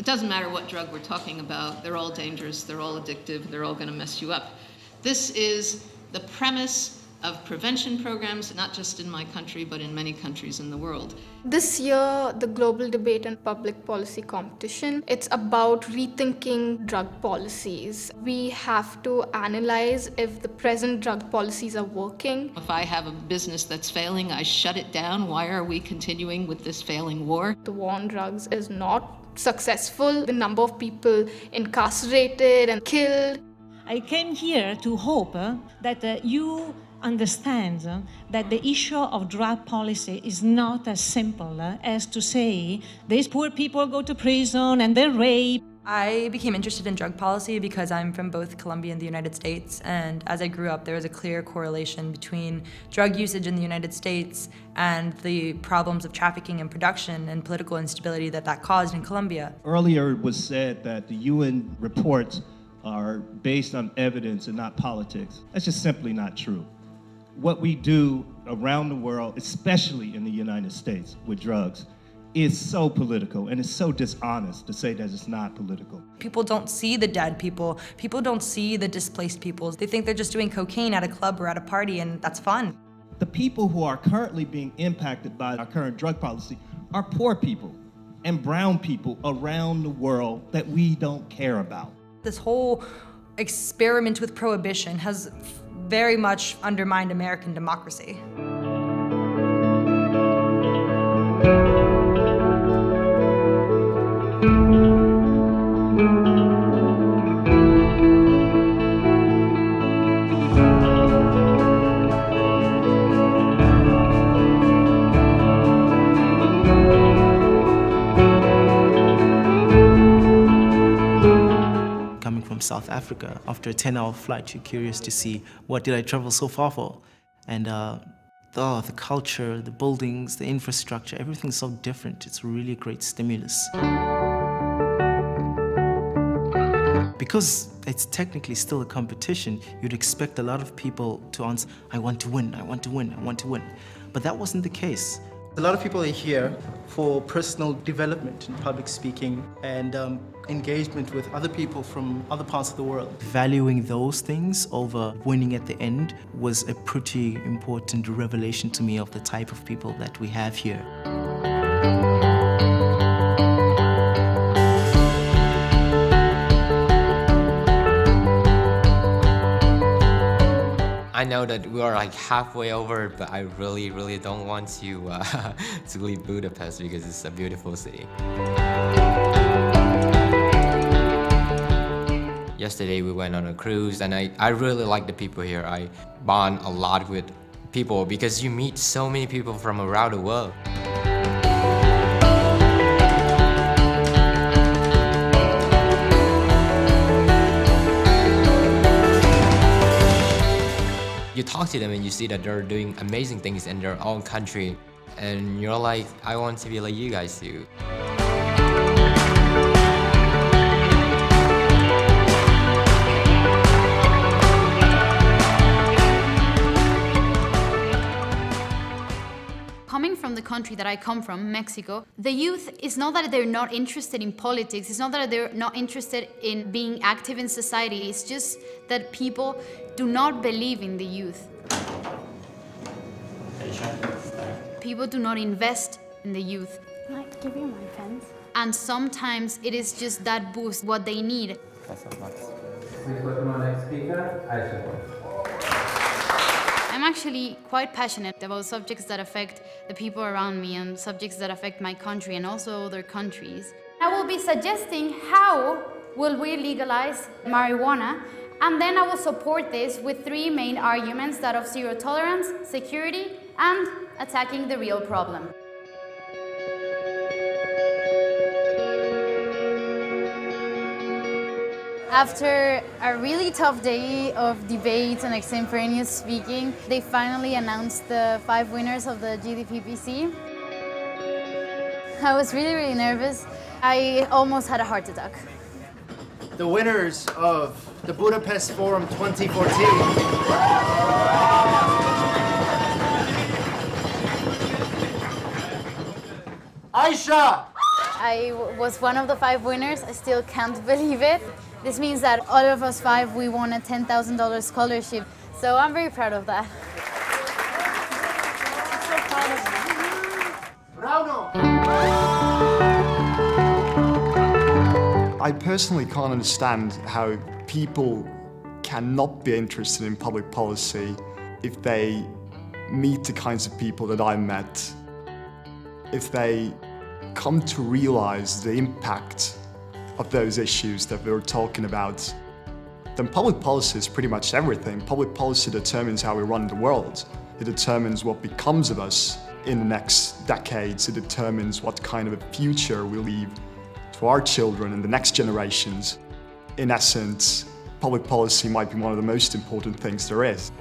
doesn't matter what drug we're talking about, they're all dangerous, they're all addictive, they're all going to mess you up. This is the premise of prevention programs, not just in my country, but in many countries in the world. This year, the Global Debate and Public Policy Competition, it's about rethinking drug policies. We have to analyze if the present drug policies are working. If I have a business that's failing, I shut it down. Why are we continuing with this failing war? The war on drugs is not successful. The number of people incarcerated and killed. I came here to hope that you understand that the issue of drug policy is not as simple as to say these poor people go to prison and they're raped. I became interested in drug policy because I'm from both Colombia and the United States, and as I grew up there was a clear correlation between drug usage in the United States and the problems of trafficking and production and political instability that caused in Colombia. Earlier it was said that the UN reports are based on evidence and not politics. That's just simply not true. What we do around the world, especially in the United States with drugs, is so political, and it's so dishonest to say that it's not political. People don't see the dead people. People don't see the displaced people. They think they're just doing cocaine at a club or at a party, and that's fun. The people who are currently being impacted by our current drug policy are poor people and brown people around the world that we don't care about. This whole experiment with prohibition has very much undermined American democracy. Coming from South Africa, after a 10-hour flight, you're curious to see what did I travel so far for? And the culture, the buildings, the infrastructure, everything's so different. It's really a great stimulus. Because it's technically still a competition, you'd expect a lot of people to answer, I want to win, I want to win, I want to win. But that wasn't the case. A lot of people are here for personal development in public speaking and engagement with other people from other parts of the world. Valuing those things over winning at the end was a pretty important revelation to me of the type of people that we have here. I know that we are like halfway over, but I really don't want to to leave Budapest because it's a beautiful city. Yesterday we went on a cruise, and I really like the people here. I bond a lot with people because you meet so many people from around the world. You talk to them and you see that they're doing amazing things in their own country, and you're like, I want to be like you guys do. Coming from the country that I come from, Mexico, the youth, it's not that they're not interested in politics, it's not that they're not interested in being active in society, it's just that people do not believe in the youth. People do not invest in the youth. Can I give you my pens? And sometimes it is just that boost, what they need. Please welcome our next speaker, Aisha. I'm actually quite passionate about subjects that affect the people around me and subjects that affect my country and also other countries. I will be suggesting how will we legalize marijuana, and then I will support this with three main arguments: that of zero tolerance, security, and attacking the real problem. After a really tough day of debates and extemporaneous speaking, they finally announced the 5 winners of the GDPPC. I was really nervous. I almost had a heart attack. The winners of the Budapest Forum 2014. Aisha! I was one of the 5 winners. I still can't believe it. This means that all of us 5, we won a $10,000 scholarship. So I'm very proud of that. I personally can't understand how people cannot be interested in public policy if they meet the kinds of people that I met, if they come to realize the impact of those issues that we were talking about. Then public policy is pretty much everything. Public policy determines how we run the world. It determines what becomes of us in the next decades. It determines what kind of a future we leave to our children and the next generations. In essence, public policy might be one of the most important things there is.